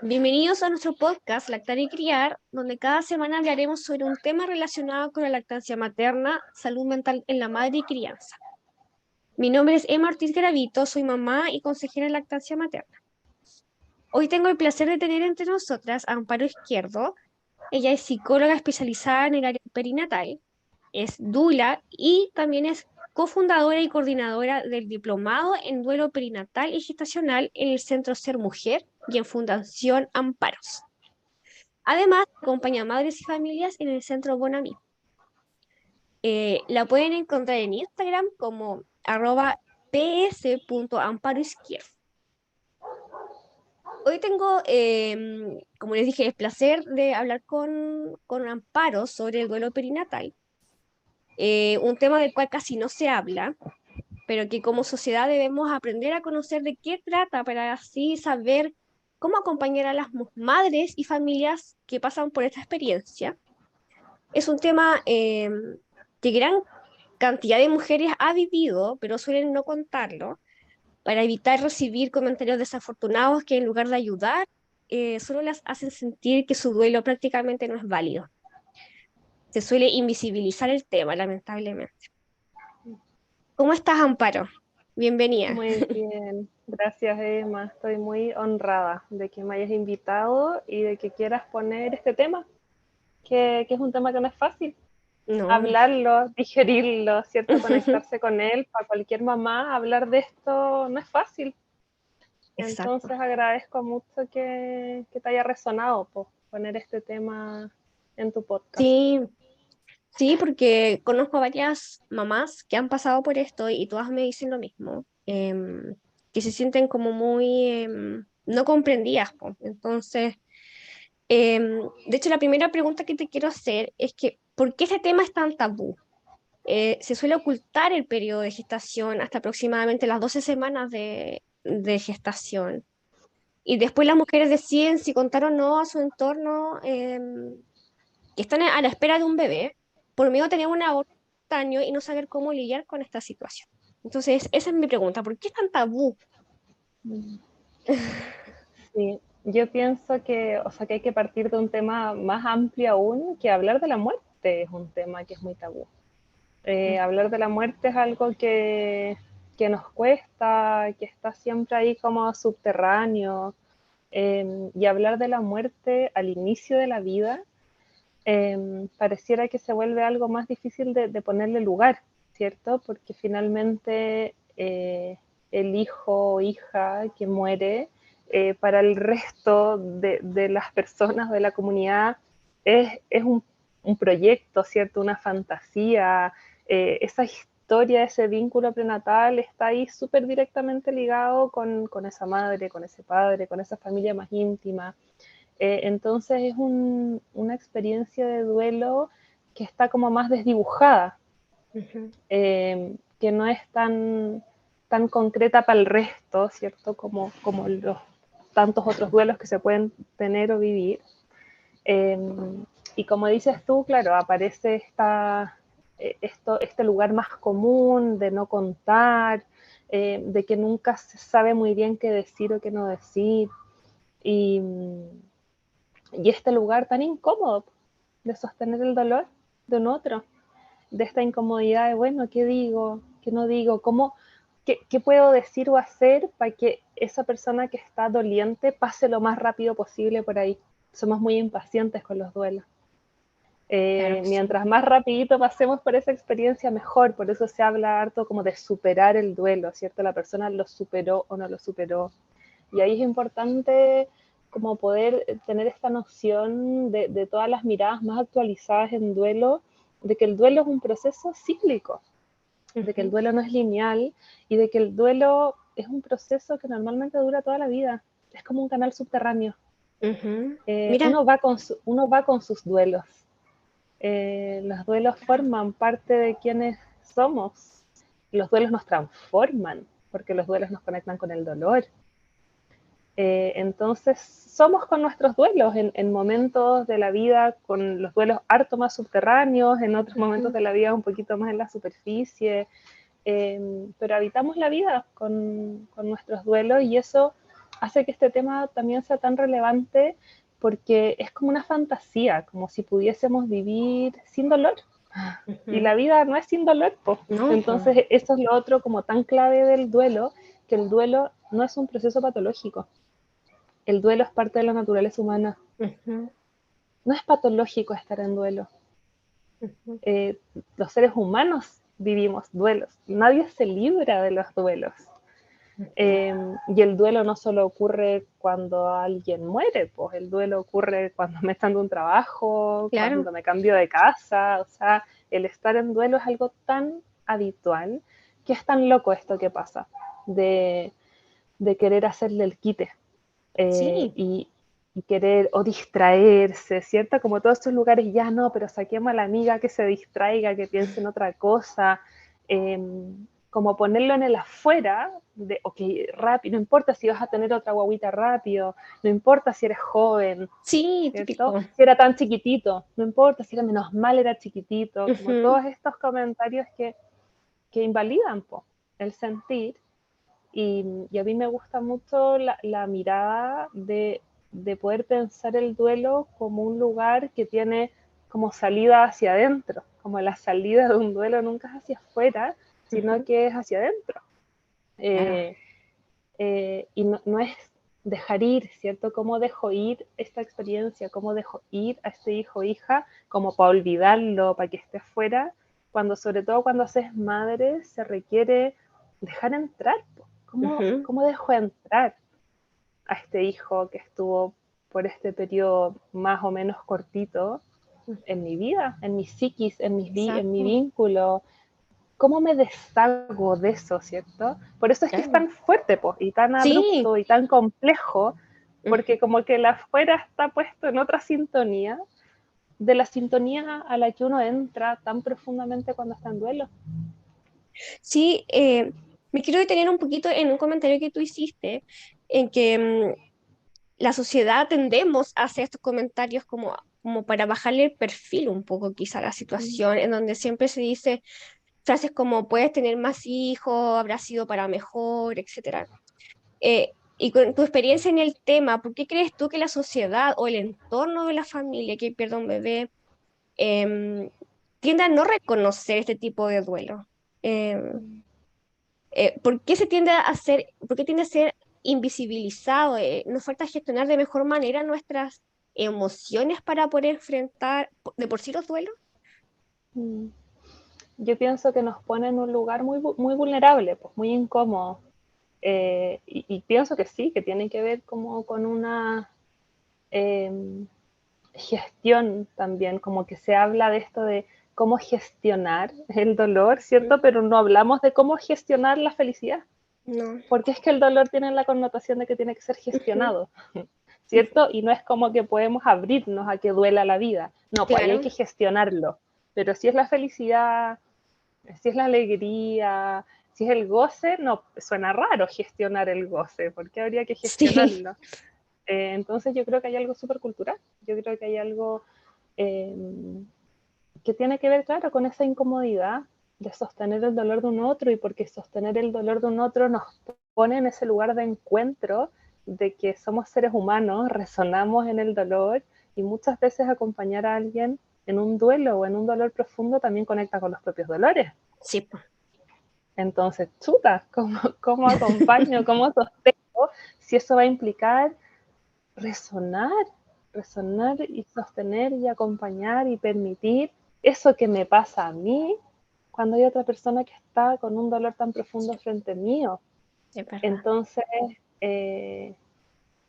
Bienvenidos a nuestro podcast Lactar y Criar, donde cada semana hablaremos sobre un tema relacionado con la lactancia materna, salud mental en la madre y crianza. Mi nombre es Emma Ortiz Gravito, soy mamá y consejera en lactancia materna. Hoy tengo el placer de tener entre nosotras a Amparo Izquierdo. Ella es psicóloga especializada en el área perinatal, es doula y también es cofundadora y coordinadora del diplomado en duelo perinatal y gestacional en el Centro Ser Mujer y en Fundación Amparos. Además, acompaña a madres y familias en el Centro Bonami. La pueden encontrar en Instagram como @ps.amparoizquierdo. Hoy tengo, como les dije, el placer de hablar con Amparo sobre el duelo perinatal, un tema del cual casi no se habla, pero que como sociedad debemos aprender a conocer de qué trata para así saber cómo acompañar a las madres y familias que pasan por esta experiencia. Es un tema que gran cantidad de mujeres ha vivido, pero suelen no contarlo, para evitar recibir comentarios desafortunados que en lugar de ayudar, solo las hacen sentir que su duelo prácticamente no es válido. Se suele invisibilizar el tema, lamentablemente. ¿Cómo estás, Amparo? Bienvenida. Muy bien, gracias Emma. Estoy muy honrada de que me hayas invitado y de que quieras poner este tema, que es un tema que no es fácil. No. Hablarlo, digerirlo, ¿cierto? Conectarse con él. Para cualquier mamá, hablar de esto no es fácil. Exacto. Entonces agradezco mucho que te haya resonado poner este tema en tu podcast. Sí, sí, porque conozco a varias mamás que han pasado por esto y todas me dicen lo mismo, que se sienten como muy no comprendidas, po. Entonces, de hecho, la primera pregunta que te quiero hacer es que, ¿por qué este tema es tan tabú? Se suele ocultar el periodo de gestación hasta aproximadamente las 12 semanas de gestación. Y después las mujeres deciden si contar o no a su entorno que están a la espera de un bebé, por miedo a tener un aborto espontáneo y no saber cómo lidiar con esta situación. Entonces, esa es mi pregunta, ¿por qué es tan tabú? Sí, yo pienso que, o sea, que hay que partir de un tema más amplio aún, que hablar de la muerte es un tema que es muy tabú. Hablar de la muerte es algo que nos cuesta, que está siempre ahí como subterráneo, y hablar de la muerte al inicio de la vida pareciera que se vuelve algo más difícil de ponerle lugar, ¿cierto? Porque finalmente el hijo o hija que muere, para el resto de las personas de la comunidad es un proyecto, ¿cierto? Una fantasía. Esa historia, ese vínculo prenatal está ahí súper directamente ligado con esa madre, con ese padre, con esa familia más íntima. Entonces es una experiencia de duelo que está como más desdibujada, Ujú. que no es tan concreta para el resto, ¿cierto? Como los tantos otros duelos que se pueden tener o vivir. Eh, y como dices tú, claro, aparece este lugar más común de no contar, de que nunca se sabe muy bien qué decir o qué no decir. Y, y este lugar tan incómodo de sostener el dolor de un otro, de esta incomodidad de, bueno, ¿qué digo? ¿Qué no digo? ¿Qué puedo decir o hacer para que esa persona que está doliente pase lo más rápido posible por ahí? Somos muy impacientes con los duelos. Claro que sí. Mientras más rapidito pasemos por esa experiencia, mejor. Por eso se habla harto como de superar el duelo, ¿cierto? La persona lo superó o no lo superó. Y ahí es importante como poder tener esta noción de todas las miradas más actualizadas en duelo, de que el duelo es un proceso cíclico, de que el Ujú, duelo no es lineal y de que el duelo es un proceso que normalmente dura toda la vida. Es como un canal subterráneo. ujú. Eh, Mira, uno, va con uno va con sus duelos. Los duelos forman parte de quienes somos. Los duelos nos transforman, porque los duelos nos conectan con el dolor. Entonces, somos con nuestros duelos en momentos de la vida, con los duelos harto más subterráneos, en otros momentos ujú, de la vida un poquito más en la superficie, pero habitamos la vida con nuestros duelos y eso hace que este tema también sea tan relevante porque es como una fantasía, como si pudiésemos vivir sin dolor. Y Ujú. la vida no es sin dolor, pues. No, po. Entonces, eso es lo otro como tan clave del duelo, que el duelo no es un proceso patológico. El duelo es parte de la naturaleza humana. Ujú, No es patológico estar en duelo. ujú. Eh, los seres humanos vivimos duelos. Nadie se libra de los duelos. Ujú. Y el duelo no solo ocurre cuando alguien muere, pues el duelo ocurre cuando me están de un trabajo, Claro, cuando me cambio de casa, o sea, el estar en duelo es algo tan habitual que es tan loco esto que pasa, de, de querer hacerle el quite eh, sí, y, y querer o distraerse, ¿cierto? Como todos estos lugares, ya no, pero saquemos a la amiga que se distraiga, que piense en otra cosa, eh, como ponerlo en el afuera, de, ok, rápido, no importa si vas a tener otra guaguita rápido, no importa si eres joven, sí, ¿cierto? típico. Si era tan chiquitito, no importa si era menos mal, era chiquitito, como Ujú. todos estos comentarios que invalidan po, el sentir y a mí me gusta mucho la mirada de poder pensar el duelo como un lugar que tiene como salida hacia adentro, como la salida de un duelo nunca es hacia afuera, sino Ujú. que es hacia adentro. Claro. Eh, y no es dejar ir, ¿cierto? ¿Cómo dejo ir esta experiencia? ¿Cómo dejo ir a este hijo o hija? Como para olvidarlo, para que esté afuera, cuando sobre todo cuando se es madre se requiere dejar entrar. Ujú. ¿Cómo dejo entrar a este hijo que estuvo por este periodo más o menos cortito en mi vida, en mi psiquis, en mi Exacto. vínculo? ¿Cómo me deshago de eso, cierto? Por eso es que es Claro. tan fuerte y tan Sí. abrupto y tan complejo, Ujú. porque como que la afuera está puesto en otra sintonía, de la sintonía a la que uno entra tan profundamente cuando está en duelo. Sí, me quiero detener un poquito en un comentario que tú hiciste, en que la sociedad tendemos a hacer estos comentarios como para bajarle el perfil un poco quizá a la situación, en donde siempre se dice frases como puedes tener más hijos, habrá sido para mejor, etcétera. Y con tu experiencia en el tema, ¿por qué crees tú que la sociedad o el entorno de la familia que pierde un bebé em, tiende a no reconocer este tipo de duelo? Em, ¿Por qué se tiende a hacer, por qué tiende a ser invisibilizado? Nos falta gestionar de mejor manera nuestras emociones para poder enfrentar de por sí los duelos. Mm. Yo pienso que nos pone en un lugar muy vulnerable, pues muy incómodo. Y pienso que sí, que tiene que ver como con una eh, gestión también, como que se habla de esto de cómo gestionar el dolor, ¿cierto? Ujú. Pero no hablamos de cómo gestionar la felicidad, No. porque es que el dolor tiene la connotación de que tiene que ser Ujú. gestionado, Ujú. ¿cierto? Y no es como que podemos abrirnos a que duela la vida, no, pues ahí hay Claro. que gestionarlo, pero si es la felicidad, si es la alegría, si es el goce, no, suena raro gestionar el goce, porque habría que Sí. gestionarlo. Entonces yo creo que hay algo súper cultural, yo creo que hay algo eh, que tiene que ver, claro, con esa incomodidad de sostener el dolor de un otro y porque sostener el dolor de un otro nos pone en ese lugar de encuentro de que somos seres humanos, resonamos en el dolor y muchas veces acompañar a alguien en un duelo o en un dolor profundo también conecta con los propios dolores. Sí, po. Entonces, chuta, ¿cómo acompaño, cómo sostengo si eso va a implicar resonar, resonar y sostener y acompañar y permitir eso que me pasa a mí cuando hay otra persona que está con un dolor tan profundo frente mío. Es verdad. Entonces, eh,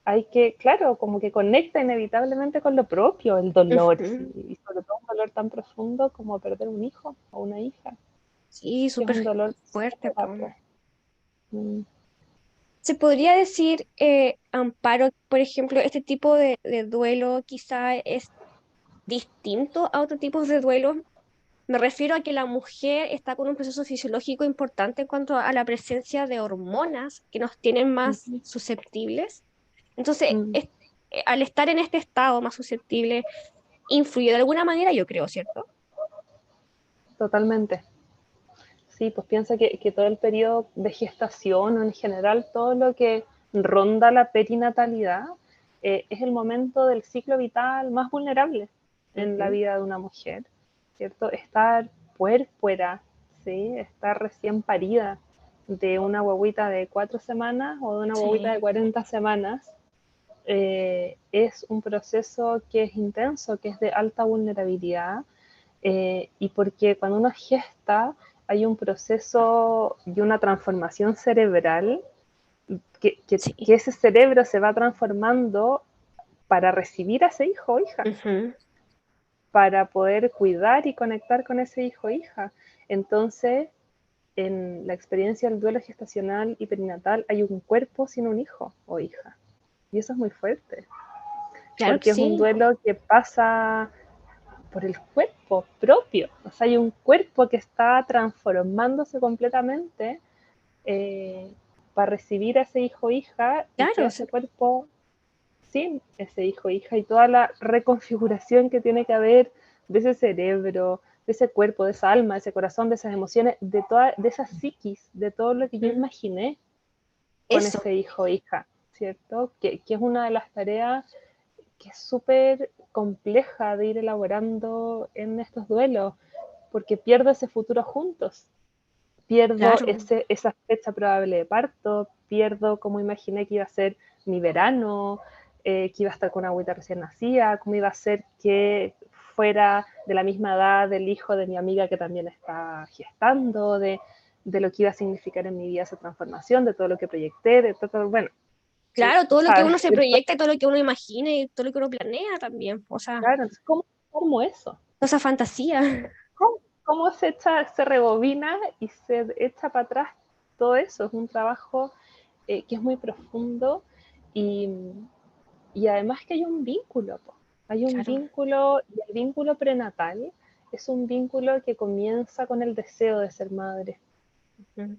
hay que, claro, como que conecta inevitablemente con lo propio, el dolor, Ujú. y sobre todo un dolor tan profundo como perder un hijo o una hija, Sí, que es súper un dolor fuerte, súper po. atroz. Mm. Se podría decir, Amparo, por ejemplo, este tipo de duelo quizá es distinto a otro tipo de duelo. Me refiero a que la mujer está con un proceso fisiológico importante en cuanto a la presencia de hormonas que nos tienen más Mm. susceptibles. Entonces, Mm. al estar en este estado más susceptible, influye de alguna manera, yo creo, ¿cierto? Totalmente. Sí, pues piensa que todo el periodo de gestación o en general todo lo que ronda la perinatalidad, es el momento del ciclo vital más vulnerable en la vida de una mujer, ¿cierto? Estar puérpera, ¿sí? Estar recién parida de una guaguita de 4 semanas o de una guaguita de Sí, 40 semanas, es un proceso que es intenso, que es de alta vulnerabilidad, y porque cuando uno gesta hay un proceso y una transformación cerebral que sí. ese cerebro se va transformando para recibir a ese hijo o hija, Ujú. para poder cuidar y conectar con ese hijo o hija. Entonces, en la experiencia del duelo gestacional y perinatal hay un cuerpo sin un hijo o hija. Y eso es muy fuerte, Claro que porque es un sí. duelo que pasa por el cuerpo propio. O sea, hay un cuerpo que está transformándose completamente, eh, para recibir a ese hijo o hija, y Claro, queda ese cuerpo sin ese hijo o hija, y toda la reconfiguración que tiene que haber de ese cerebro, de ese cuerpo, de esa alma, de ese corazón, de esas emociones, de esa psiquis, de todo lo que yo mm, imaginé con eso. ese hijo o hija, ¿cierto? Que es una de las tareas que es súper compleja de ir elaborando en estos duelos, porque pierdo ese futuro juntos, pierdo Claro. esa fecha probable de parto, pierdo cómo imaginé que iba a ser mi verano, que iba a estar con una agüita recién nacida, cómo iba a ser que fuera de la misma edad del hijo de mi amiga que también está gestando, de lo que iba a significar en mi vida esa transformación, de todo lo que proyecté, de todo, bueno, Claro, todo lo que sabes, uno se proyecta, todo lo que uno imagina y todo lo que uno planea también. O sea, claro, entonces, ¿cómo formo eso? toda esa fantasía. ¿Cómo se echa, se rebobina y se echa para atrás todo eso? Es un trabajo, que es muy profundo, y, y además que hay un vínculo, po. Hay un Claro. vínculo, y el vínculo prenatal es un vínculo que comienza con el deseo de ser madre. Mm.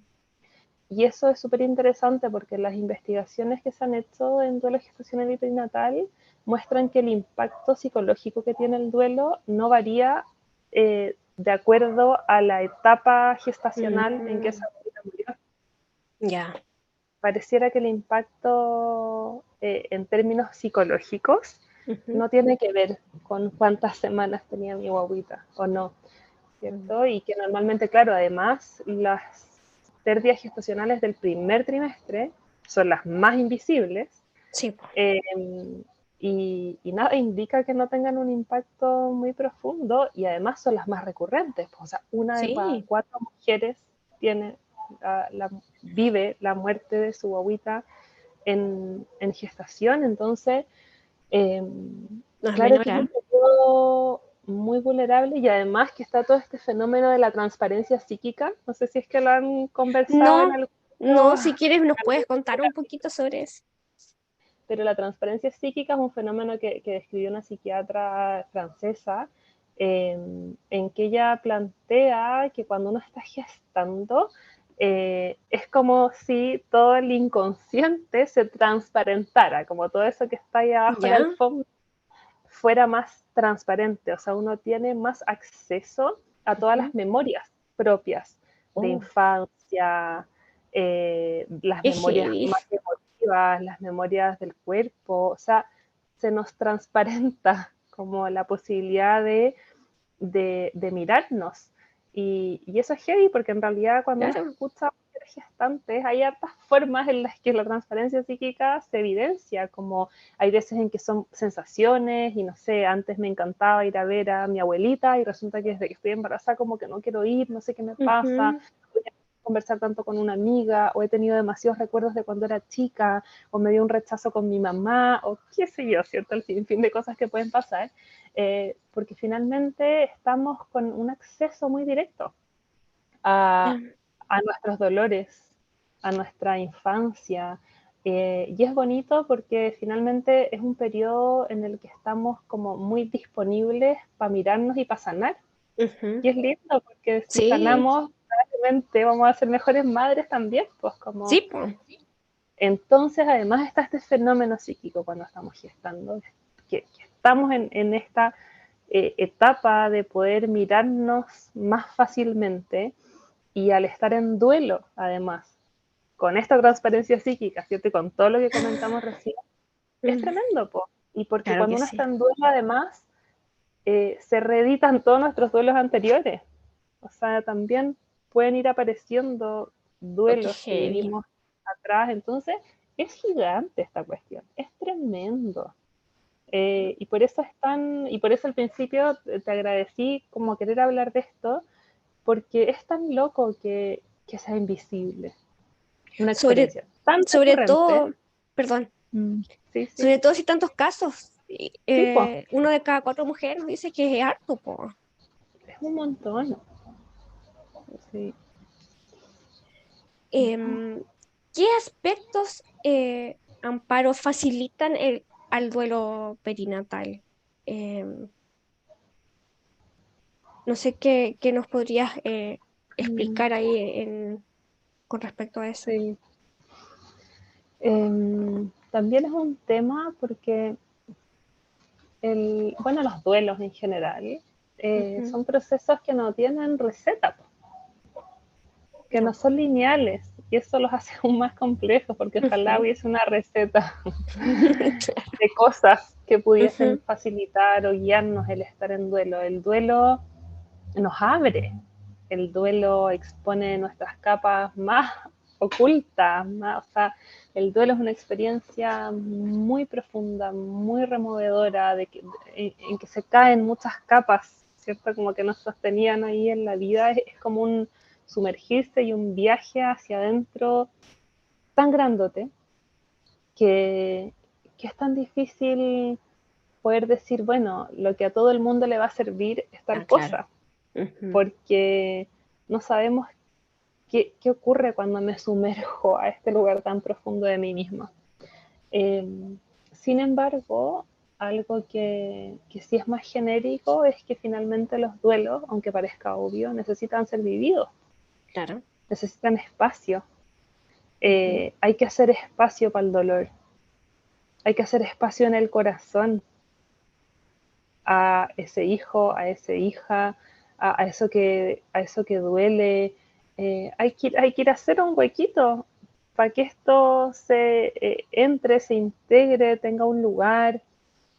Y eso es súper interesante porque las investigaciones que se han hecho en duelo gestacional y perinatal muestran que el impacto psicológico que tiene el duelo no varía, de acuerdo a la etapa gestacional en que Mm, esa mujer murió. ya. Pareciera que el impacto, en términos psicológicos, Ujú. no tiene que ver con cuántas semanas tenía mi guaguita o no, Mm. ¿cierto? Y que normalmente, claro, además las pérdidas gestacionales del primer trimestre son las más invisibles, Sí, po. eh, y nada indica que no tengan un impacto muy profundo, y además son las más recurrentes. O sea, una de cada Sí. 4 mujeres tiene, vive la muerte de su guaguita en gestación. Entonces, eh, No es claro menor, que es un ¿ah? periodo muy vulnerable, y además que está todo este fenómeno de la transparencia psíquica. No sé si es que lo han conversado en No, algún, no, si quieres nos puedes contar un poquito sobre eso. pero la transparencia psíquica es un fenómeno que describió una psiquiatra francesa, en que ella plantea que cuando uno está gestando, es como si todo el inconsciente se transparentara, como todo eso que está ahí abajo de la ¿Ya? alfombra fuera más transparente. O sea, uno tiene más acceso a todas Ujú. las memorias propias de Oh, infancia, las qué memorias heavy. más emotivas, las memorias del cuerpo. O sea, se nos transparenta como la posibilidad de mirarnos. Y eso es heavy, porque en realidad cuando uno Claro. escucha a mujeres gestantes, hay hartas formas en las que la transparencia psíquica se evidencia, como hay veces en que son sensaciones, y no sé, antes me encantaba ir a ver a mi abuelita y resulta que desde que estoy embarazada como que no quiero ir, no sé qué me pasa, Ujú. voy a conversar tanto con una amiga, o he tenido demasiados recuerdos de cuando era chica, o me dio un rechazo con mi mamá, o qué sé yo, ¿cierto? El sinfín de cosas que pueden pasar, porque finalmente estamos con un acceso muy directo a, a nuestros dolores, a nuestra infancia. Y es bonito porque finalmente es un periodo en el que estamos como muy disponibles para mirarnos y para sanar. Ujú. Y es lindo porque si Sí, sanamos, probablemente vamos a ser mejores madres también, pues como... sí, po. Entonces, además está este fenómeno psíquico cuando estamos gestando, que estamos en esta, etapa de poder mirarnos más fácilmente, y al estar en duelo, además. con esta transparencia psíquica, ¿cierto? Y con todo lo que comentamos recién, es tremendo, po. Y porque Claro cuando que uno sí. está en duelo, además, se reeditan todos nuestros duelos anteriores. O sea, también pueden ir apareciendo Oh, qué duelos que heavy. vivimos atrás. Entonces, es gigante esta cuestión, es tremendo. Y por eso y por eso al principio te agradecí como querer hablar de esto, porque es tan loco que sea invisible. Una Sobre, experiencia tan sobre recurrente. todo, perdón, Mm, sí, sí. sobre todo si tantos casos, Sí, pues, uno de cada 4 mujeres nos dice que es harto, po. es un montón. Sí. Em, ¿Qué aspectos, Amparo, facilitan al duelo perinatal? Em, no sé qué nos podrías Mm, explicar ahí con respecto a eso. sí. También es un tema porque bueno, los duelos en general Ujú. son procesos que no tienen receta, que no No. son lineales, y eso los hace aún más complejos, porque ojalá Ujú. hubiese una receta de cosas que pudiesen Ujú. facilitar o guiarnos el estar en duelo. El duelo nos abre, el duelo expone nuestras capas más ocultas, más, o sea, el duelo es una experiencia muy profunda, muy removedora, en que se caen muchas capas, ¿cierto? Como que nos sostenían ahí en la vida, es como un sumergirse y un viaje hacia adentro tan grandote que, que es tan difícil poder decir, bueno, lo que a todo el mundo le va a servir es tal Ah, claro. cosa, Ujú. porque no sabemos qué ocurre cuando me sumerjo a este lugar tan profundo de mí misma. Eh, Sin embargo, algo que sí es más genérico es que finalmente los duelos, aunque parezca obvio, necesitan ser vividos, Claro. necesitan espacio. Ujú. Hay que hacer espacio para el dolor, hay que hacer espacio en el corazón a ese hijo, a esa hija, a eso que duele. Hay que ir a hacer un huequito para que esto entre, se integre, tenga un lugar.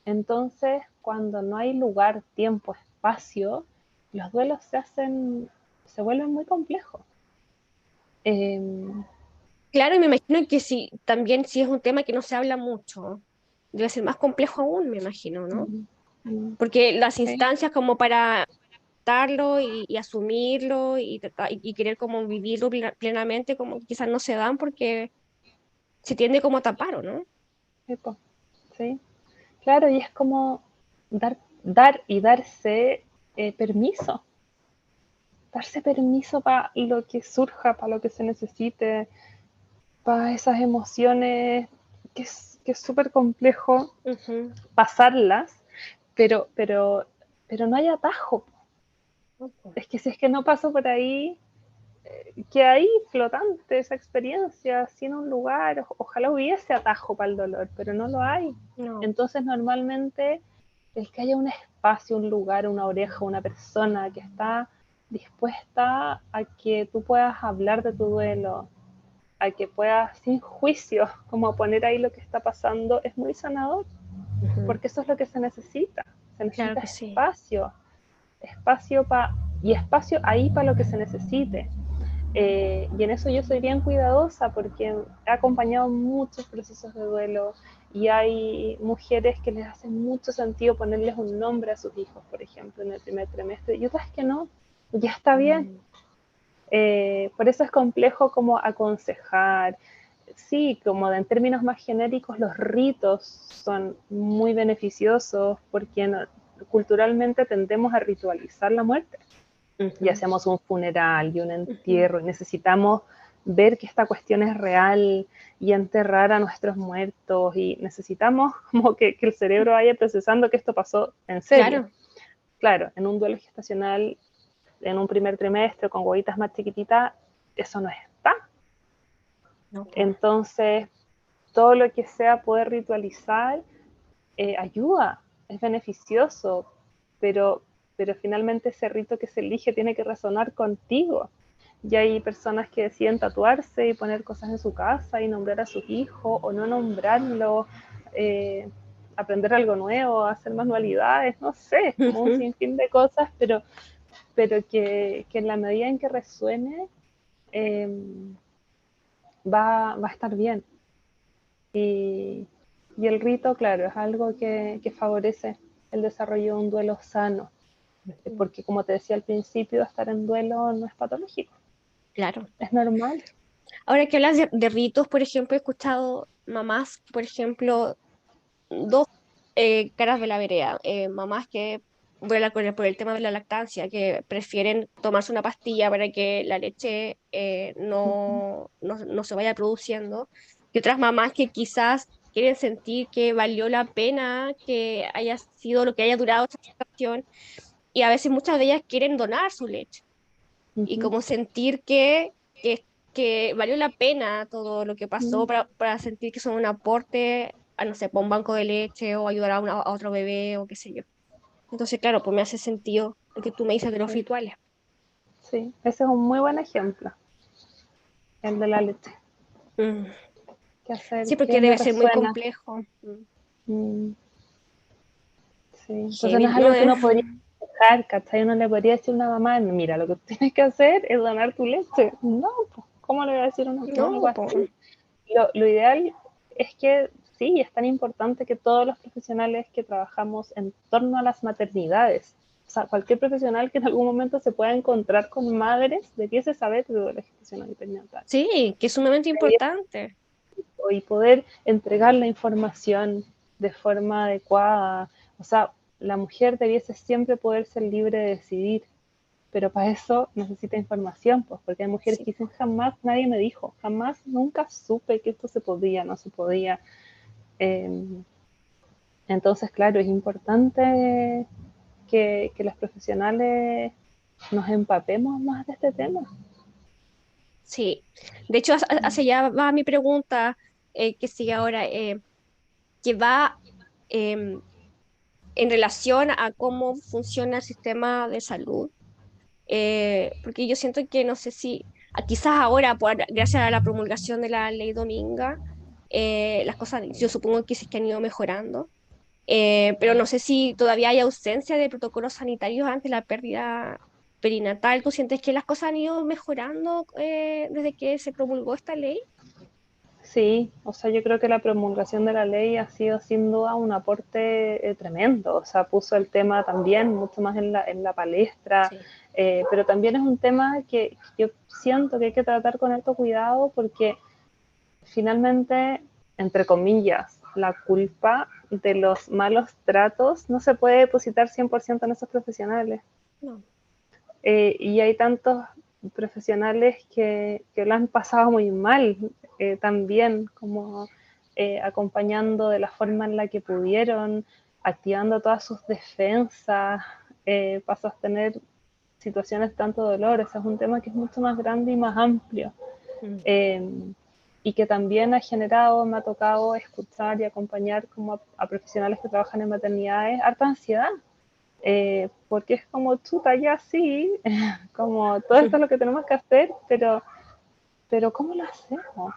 Entonces, cuando no hay lugar, tiempo, espacio, los duelos se vuelven muy complejos. Eh, Claro, y me imagino que si también si es un tema que no se habla mucho, debe ser más complejo aún, me imagino, ¿no? mm, mm, Porque las sí, instancias como para darlo y asumirlo y querer como vivirlo plenamente, como quizás no se dan porque se tiende como a tapar, ¿o no? sí, po, sí. Claro, y es como dar y darse permiso, darse permiso para lo que surja, para lo que se necesite, para esas emociones, que es súper complejo Ujú. pasarlas, pero, pero, pero no hay atajo. Ujú. Es que si es que no paso por ahí, que ahí flotante esa experiencia, sin un lugar, ojalá hubiese atajo para el dolor, pero no lo hay. No. Entonces normalmente el que haya un espacio, un lugar, una oreja, una persona que está dispuesta a que tú puedas hablar de tu duelo, a que puedas sin juicio, como poner ahí lo que está pasando, es muy sanador, Ujú. porque eso es lo que se Claro necesita que sí. espacio, espacio para y espacio ahí para lo que se necesite. Y en eso yo soy bien cuidadosa porque he acompañado muchos procesos de duelo y hay mujeres que les hace mucho sentido ponerles un nombre a sus hijos, por ejemplo, en el primer trimestre, y otras que no, ya está bien. Mm. Por eso es complejo como aconsejar. Sí, como en términos más genéricos, los ritos son muy beneficiosos porque culturalmente tendemos a ritualizar la muerte y Ujú. hacemos un funeral y un Ujú. entierro y necesitamos ver que esta cuestión es real y enterrar a nuestros muertos y necesitamos como que el cerebro vaya procesando que esto pasó en serio. Claro. Claro, en un duelo gestacional, en un primer trimestre con huevitas más chiquititas, eso no está. No, po. Entonces, todo lo que sea poder ritualizar ayuda, es beneficioso, pero, pero finalmente ese rito que se elige tiene que resonar contigo. y hay personas que deciden tatuarse y poner cosas en su casa y nombrar a sus hijos o no nombrarlo, aprender algo nuevo, hacer manualidades, no sé, es como un sinfín de cosas, pero que en la medida en que resuene eh, va a estar bien. Y el rito, claro, es algo que favorece el desarrollo de un duelo sano, porque como te decía al principio, estar en duelo no es patológico, Claro. es normal. Ahora que hablas de ritos, por ejemplo, he escuchado mamás, por ejemplo, dos caras de la vereda. Mamás que, voy a hablar por el tema de la lactancia, que prefieren tomarse una pastilla para que la leche no se vaya produciendo. Y otras mamás que quizás quieren sentir que valió la pena que haya sido lo que haya durado esta situación. Y a veces muchas de ellas quieren donar su leche y Ujú. como sentir que valió la pena todo lo que pasó para sentir que son un aporte a, no sé, para un banco de leche o ayudar a otro bebé o qué sé yo. Entonces, claro, pues me hace sentido lo que tú me dices de los Sí, rituales. sí, ese es un muy buen ejemplo, el de la leche. Mm. ¿Qué hacer? Sí, porque ¿Qué me debe ser muy resuena? complejo. Mm, sí, entonces Heavy, no es no algo que es. uno podría dejar, ¿cachai? Uno le podría decir a una mamá, mira, lo que tienes que hacer es donar tu leche. No, pues, ¿cómo le voy a decir a una mamá algo No, po. así? Lo ideal es que sí, es tan importante que todos los profesionales que trabajamos en torno a las maternidades, o sea, cualquier profesional que en algún momento se pueda encontrar con madres, debiese saber de la gestación perinatal Sí, que es sumamente importante. y poder entregar la información de forma adecuada. O sea, la mujer debiese siempre poder ser libre de decidir, pero para eso necesita información, pues, porque hay mujeres Sí, que dicen jamás nadie me dijo, jamás nunca supe que esto se podía, no se podía. Eh, entonces, claro, es importante que los profesionales nos empapemos más de este tema. sí. De hecho, hacia allá va mi pregunta, que sigue ahora, que va em, en relación a cómo funciona el sistema de salud, porque yo siento que no sé si, quizás ahora, gracias a la promulgación de la ley Dominga, las cosas yo supongo que sí que han ido mejorando, pero no sé si todavía hay ausencia de protocolos sanitarios ante la pérdida perinatal. ¿Tú sientes que las cosas han ido mejorando desde que se promulgó esta ley? Sí, o sea, yo creo que la promulgación de la ley ha sido sin duda un aporte tremendo, o sea, puso el tema también mucho más en la palestra, Sí. pero también es un tema que yo siento que hay que tratar con alto cuidado porque finalmente, entre comillas, la culpa de los malos tratos no se puede depositar 100% en esos profesionales. No. Y hay tantos profesionales que lo han pasado muy mal también, como acompañando de la forma en la que pudieron, activando todas sus defensas para sostener situaciones de tanto dolor. Ese es un tema que es mucho más grande y más amplio. Mm. Eh, y que también ha generado, me ha tocado escuchar y acompañar como a profesionales que trabajan en maternidades, harta ansiedad, porque es como chuta, ya sí, como todo esto es lo que tenemos que hacer, pero ¿cómo lo hacemos?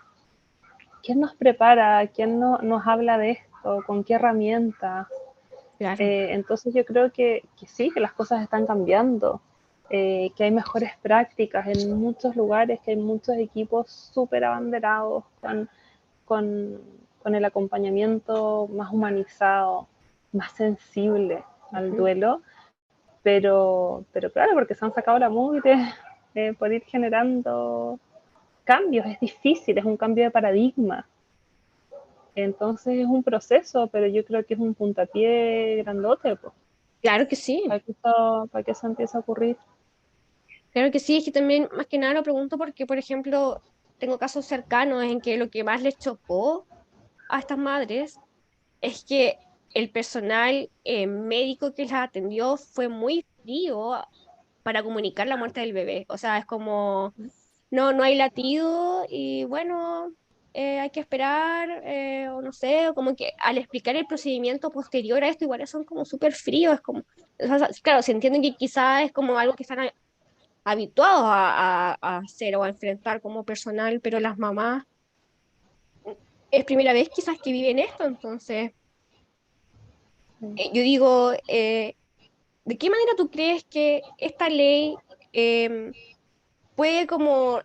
¿Quién nos prepara? ¿Quién nos habla de esto? ¿Con qué herramientas? Claro. Entonces yo creo que sí, que las cosas están cambiando, que hay mejores prácticas en muchos lugares, que hay muchos equipos súper abanderados con, con el acompañamiento más humanizado, más sensible al Ujú. duelo, pero claro, porque se han sacado la mugre por ir generando cambios, es difícil, es un cambio de paradigma. Entonces es un proceso, pero yo creo que es un puntapié grandote, pues, Claro que sí. para que eso empiece a ocurrir. Claro que sí, es que también más que nada lo pregunto porque, por ejemplo, tengo casos cercanos en que lo que más les chocó a estas madres es que el personal médico que las atendió fue muy frío para comunicar la muerte del bebé. O sea, es como, no hay latido y bueno, hay que esperar, o no sé, o como que al explicar el procedimiento posterior a esto, igual son como súper fríos, es como, o sea, claro, se entienden que quizás es como algo que están habituados a hacer o a enfrentar como personal, pero las mamás es primera vez quizás que viven esto, entonces yo digo, ¿de qué manera tú crees que esta ley em, puede como,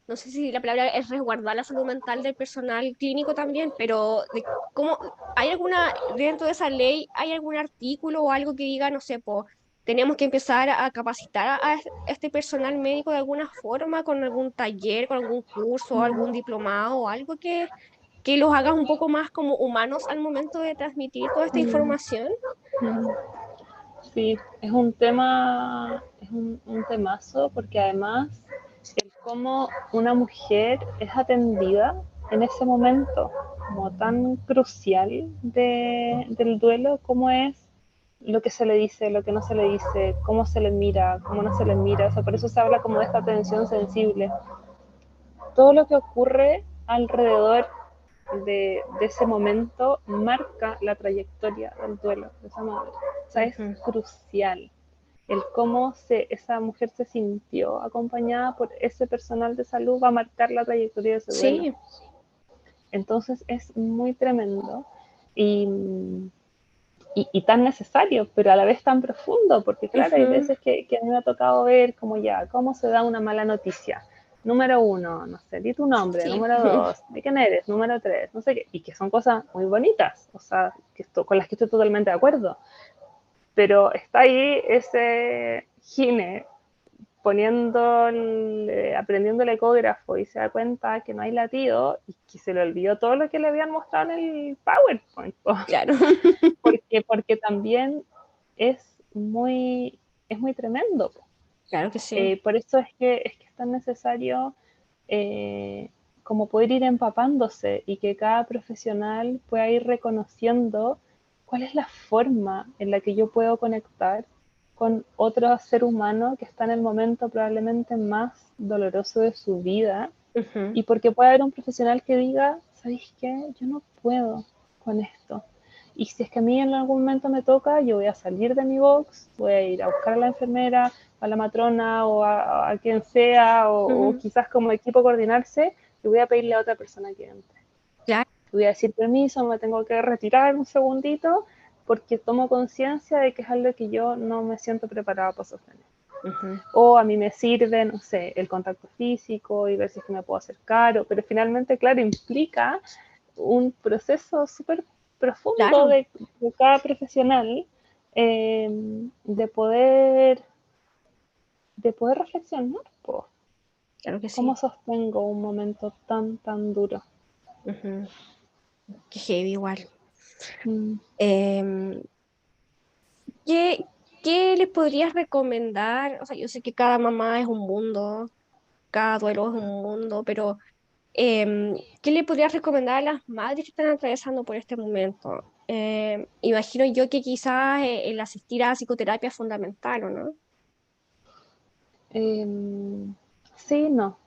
no sé si la palabra es resguardar la salud mental del personal clínico también, pero de cómo, ¿hay alguna, dentro de esa ley, hay algún artículo o algo que diga, no sé, pues, tenemos que empezar a capacitar a este personal médico de alguna forma, con algún taller, con algún curso, algún diplomado o algo que los haga un poco más como humanos al momento de transmitir toda esta Mm, información? mm. Sí, es un tema, es un temazo, porque además el cómo una mujer es atendida en ese momento, como tan crucial del duelo, cómo es lo que se le dice, lo que no se le dice, cómo se le mira, cómo no se le mira, o sea, por eso se habla como de esta atención sensible. Todo lo que ocurre alrededor de ese momento marca la trayectoria del duelo de esa madre. O sea, es Ujú. crucial el cómo esa mujer se sintió acompañada por ese personal de salud va a marcar la trayectoria de ese duelo. Sí, Entonces es muy tremendo y, y tan necesario, pero a la vez tan profundo, porque claro, hay ujú, veces que a mí me ha tocado ver como ya, cómo se da una mala noticia. Número uno, no sé, di tu nombre. sí, Número dos, de quién eres. Número tres, no sé qué. Y que son cosas muy bonitas, o sea, con las que estoy totalmente de acuerdo. Pero está ahí ese gine aprendiendo el ecógrafo y se da cuenta que no hay latido y que se le olvidó todo lo que le habían mostrado en el PowerPoint. claro, Porque también es es muy tremendo. claro que sí. Por eso es que es tan necesario eh, como poder ir empapándose y que cada profesional pueda ir reconociendo cuál es la forma en la que yo puedo conectar con otro ser humano que está en el momento probablemente más doloroso de su vida Ujú, y porque puede haber un profesional que diga, ¿sabéis qué? Yo no puedo con esto. Y si es que a mí en algún momento me toca, yo voy a salir de mi box, voy a ir a buscar a la enfermera, a la matrona o a quien sea, o ujú, quizás como equipo coordinarse, y voy a pedirle a otra persona que entre. claro, Voy a decir permiso, me tengo que retirar un segundito, porque tomo conciencia de que es algo que yo no me siento preparada para sostener. ujú, O a mí me sirve, no sé, el contacto físico y ver si es que me puedo acercar, pero finalmente, claro, implica un proceso súper profundo claro, de cada profesional eh, de poder de poder reflexionar, po, claro que cómo sí. sostengo un momento tan duro. Ujú, qué heavy igual. Mm, Em, ¿qué, qué les podrías recomendar? O sea, yo sé que cada mamá es un mundo, cada duelo es un mundo, pero ¿qué le podrías recomendar a las madres que están atravesando por este momento? Imagino yo que quizás el asistir a psicoterapia es fundamental, ¿o no? eh, sí, no.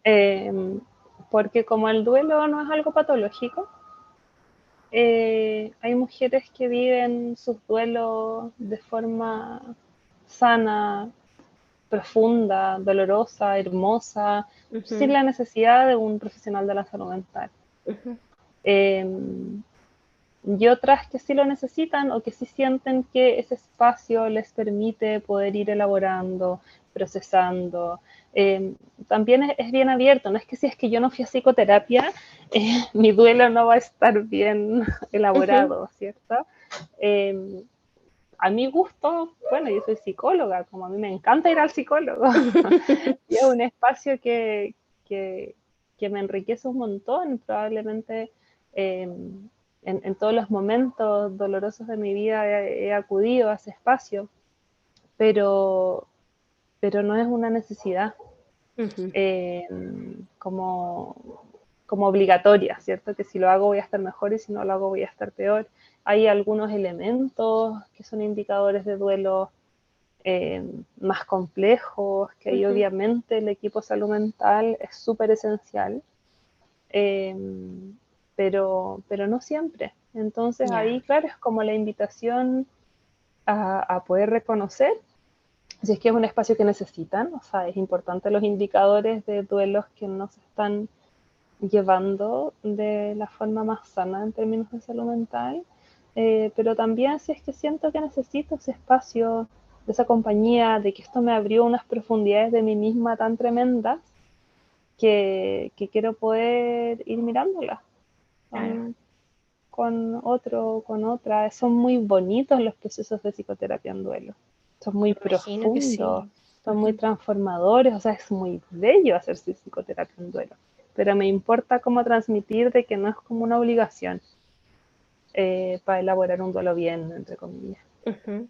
Eh, porque como el duelo no es algo patológico, hay mujeres que viven sus duelos de forma sana, profunda, dolorosa, hermosa, sin Ujú, la necesidad de un profesional de la salud mental. ujú, Eh, y otras que sí lo necesitan o que sí sienten que ese espacio les permite poder ir elaborando, procesando. Eh, También es bien abierto, no es que si es que yo no fui a psicoterapia, mi duelo no va a estar bien ujú, elaborado, ¿cierto? Eh, a mi gusto, bueno, yo soy psicóloga, como a mí me encanta ir al psicólogo, y es un espacio que, que me enriquece un montón, probablemente eh, en todos los momentos dolorosos de mi vida he acudido a ese espacio, pero, pero no es una necesidad ujú, eh, como, como obligatoria, ¿cierto? Que si lo hago voy a estar mejor y si no lo hago voy a estar peor. Hay algunos elementos que son indicadores de duelo más complejos, que ahí ujú, obviamente el equipo de salud mental es súper esencial, eh, pero no siempre. Entonces ya, ahí, claro, es como la invitación a poder reconocer si es que es un espacio que necesitan, o sea, es importante los indicadores de duelos que no se están llevando de la forma más sana en términos de salud mental, pero también si es que siento que necesito ese espacio, de esa compañía, de que esto me abrió unas profundidades de mí misma tan tremendas que quiero poder ir mirándolas Claro, con otro, con otra. Son muy bonitos los procesos de psicoterapia en duelo, son muy me imagino que profundos, sí. son muy transformadores, o sea, es muy bello hacer psicoterapia en duelo, pero me importa cómo transmitir de que no es como una obligación para elaborar un duelo bien, entre comillas. Ujú.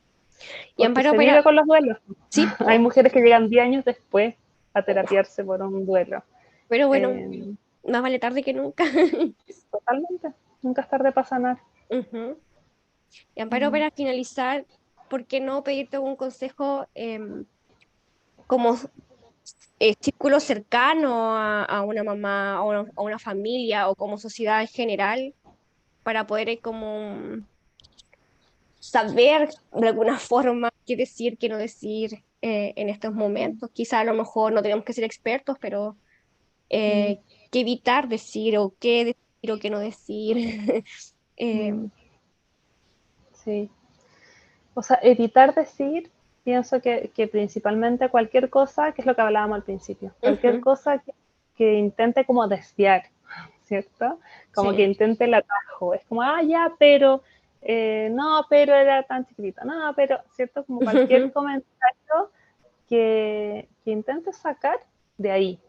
Y Porque Amparo, se pero vive con los duelos. sí, Hay po. mujeres que llegan 10 años después a Oh, terapiarse por un duelo. pero bueno, Eh, más vale tarde que nunca. Totalmente, nunca es tarde para sanar. Ujú. Y Amparo, para finalizar, ¿por qué no pedirte un consejo como círculo cercano a una mamá, a una familia o como sociedad en general para poder como saber de alguna forma qué decir, qué no decir en estos momentos? Quizá a lo mejor no tenemos que ser expertos, pero Mm, qué evitar decir o qué decir o qué no decir. Eh, mm, sí. O sea, evitar decir, pienso que principalmente cualquier cosa, que es lo que hablábamos al principio, cualquier ujú, cosa que intente como desviar, ¿cierto? Como que sí, intente el atajo. Es como, ah, ya, pero, no, pero era tan chiquitito, no, pero, ¿cierto? Como cualquier comentario que intente sacar de ahí.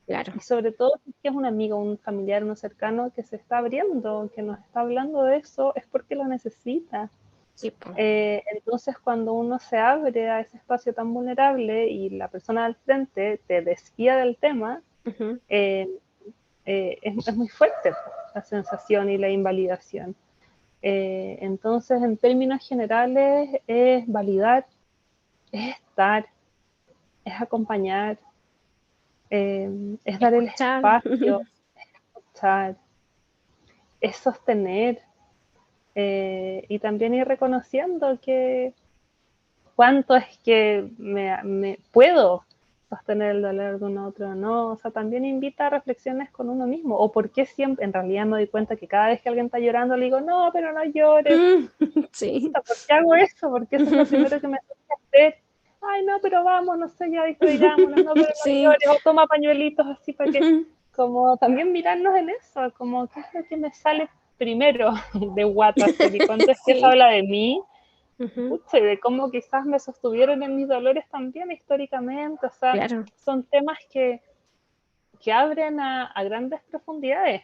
claro, Y sobre todo si es que es un amigo, un familiar, uno cercano que se está abriendo, que nos está hablando de eso, es porque lo necesita. sí, po. Entonces, cuando uno se abre a ese espacio tan vulnerable y la persona al frente te desvía del tema, Ujú, eh, es muy fuerte la sensación y la invalidación. Entonces, en términos generales, es validar, es estar, es acompañar, es dar el escuchar. espacio, escuchar, es sostener y también ir reconociendo que cuánto es que me puedo sostener el dolor de un otro, ¿no? O sea, también invita a reflexiones con uno mismo, o por qué siempre, en realidad me doy cuenta que cada vez que alguien está llorando le digo, no, pero no llores, Sí. ¿por qué hago eso? Porque eso es lo primero que me toca hacer. Ay, no, pero vamos, no sé, ya distraigámonos, no, pero no Sí. llores, o toma pañuelitos así para que, como también mirarnos en eso, como qué es lo que me sale primero de guata hacer y cuánto es que eso Sí. habla de mí Ujú, pucha, y de cómo quizás me sostuvieron en mis dolores también históricamente, o sea, claro. son temas que abren a grandes profundidades,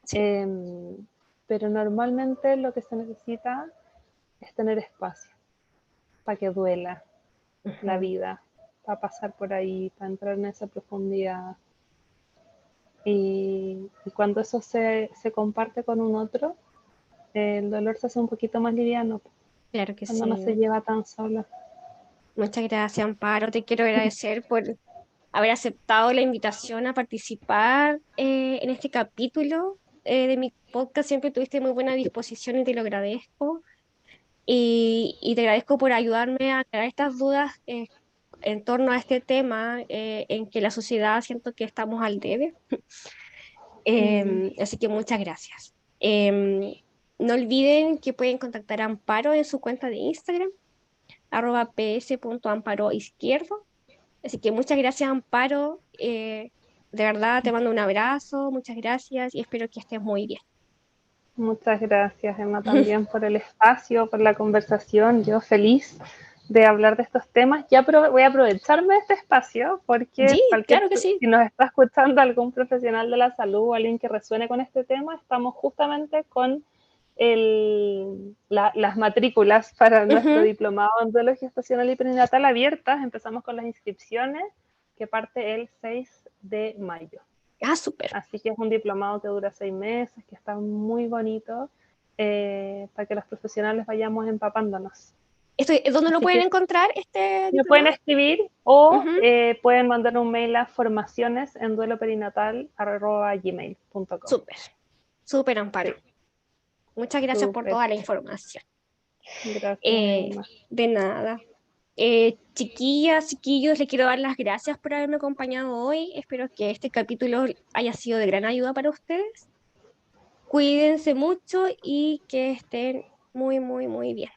Sí. eh, pero normalmente lo que se necesita es tener espacio para que duela la Ujú. vida, para pasar por ahí, para entrar en esa profundidad. Y cuando eso se comparte con un otro, el dolor se hace un poquito más liviano, Claro que cuando no se sí. lleva tan solo. Muchas gracias, Amparo. Te quiero agradecer por haber aceptado la invitación a participar en este capítulo de mi podcast. Siempre tuviste muy buena disposición y te lo agradezco. Y te agradezco por ayudarme a aclarar estas dudas en torno a este tema en que la sociedad siento que estamos al debe. Mm, Así que muchas gracias. No olviden que pueden contactar a Amparo en su cuenta de Instagram, ps.amparoizquierdo. Así que muchas gracias, Amparo. De verdad te mando un abrazo, muchas gracias y espero que estés muy bien. Muchas gracias, Emma, también por el espacio, por la conversación. Yo feliz de hablar de estos temas. Ya voy a aprovecharme de este espacio porque Sí, claro que sí. si nos está escuchando algún profesional de la salud o alguien que resuene con este tema, estamos justamente con las matrículas para nuestro Ujú. diplomado en duelo gestacional y perinatal abiertas. Empezamos con las inscripciones que parte el 6 de mayo. Ah, súper. Así que es un diplomado que dura 6 meses, que está muy bonito, para que los profesionales vayamos empapándonos. ¿Dónde lo Así pueden que encontrar este me pueden diplomado? escribir o Ujú. pueden mandar un mail a formacionesendueloperinatal@gmail.com. Súper, súper, Amparo. Sí, Muchas gracias por súper. toda la información. Gracias, Eh, Emma. de nada. Chiquillas, chiquillos, les quiero dar las gracias por haberme acompañado hoy. Espero que este capítulo haya sido de gran ayuda para ustedes. Cuídense mucho y que estén muy, muy, muy bien.